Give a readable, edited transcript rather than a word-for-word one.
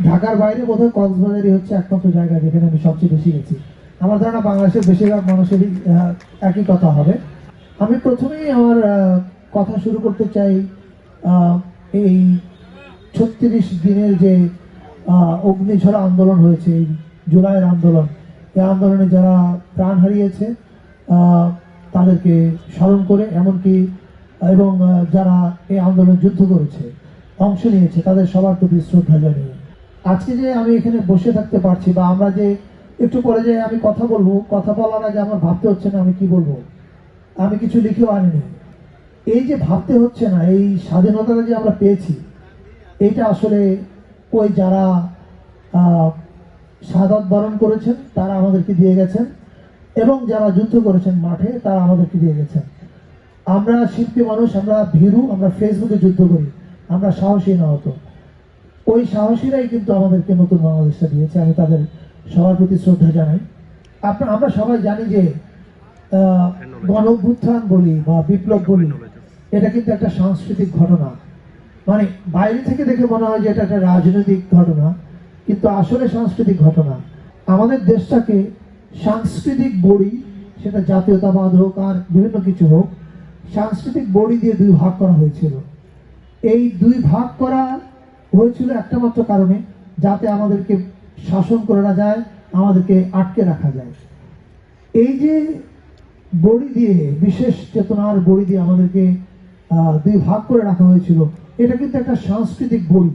ঢাকার বাইরে বোধহয় কক্সবাজারই হচ্ছে একমাত্র জায়গা যেখানে আমি সবচেয়ে বেশি গেছি। আমার ধারণা বাংলাদেশের বেশিরভাগ মানুষেরই একই কথা হবে। আমি প্রথমেই আমার কথা শুরু করতে চাই এই 36 দিনের যে অগ্নিঝরা আন্দোলন হয়েছে, এই জুলাইয়ের আন্দোলন, এই আন্দোলনে যারা প্রাণ হারিয়েছে তাদেরকে স্মরণ করে, এমনকি এবং যারা এই আন্দোলনে যুদ্ধ করেছে, অংশ নিয়েছে, তাদের সবার প্রতি শ্রদ্ধা জানিয়ে আজকে যে আমি এখানে বসে থাকতে পারছি, বা আমরা যে একটু পরে যে আমি কথা বলবো, কথা বলার আগে আমার ভাবতে হচ্ছে না আমি কি বলবো, আমি কিছু লিখেও আনিনি। এই যে ভাবতে হচ্ছে না, এই স্বাধীনতাটা যে আমরা পেয়েছি, এইটা আসলে ওই যারা শাহাদাত বরণ করেছেন তারা আমাদেরকে দিয়ে গেছেন, এবং যারা যুদ্ধ করেছেন মাঠে তারা আমাদেরকে দিয়ে গেছেন। আমরা শিল্পী মানুষ, আমরা ভীরু, আমরা ফেসবুকে যুদ্ধ করি, আমরা সাহসী না হতো। ওই সাহসীরাই কিন্তু আমাদেরকে নতুন বাংলাদেশটা দিয়েছে। আমি তাদের সবার প্রতি শ্রদ্ধা জানাই। আমরা সবাই জানি যে গণ অভ্যুত্থান বলি বা বিপ্লব বলি, এটা কিন্তু একটা সাংস্কৃতিক ঘটনা। মানে বাইরে থেকে দেখে মনে হয় যে এটা একটা রাজনৈতিক ঘটনা, কিন্তু আসলে সাংস্কৃতিক ঘটনা। আমাদের দেশটাকে সাংস্কৃতিক বড়ি, সেটা জাতীয়তাবাদ হোক আর বিভিন্ন কিছু হোক, সাংস্কৃতিক বড়ি দিয়ে দুই ভাগ করা হয়েছিল। এই দুই ভাগ করা হয়েছিল একটা মাত্র কারণে, যাতে আমাদেরকে শাসন করে না যায়, আমাদেরকে আটকে রাখা যায়। এই যে বড়ি দিয়ে, বিশেষ চেতনার বড়ি দিয়ে আমাদেরকে দুই ভাগ করে রাখা হয়েছিল, এটা কিন্তু একটা সাংস্কৃতিক বড়ি।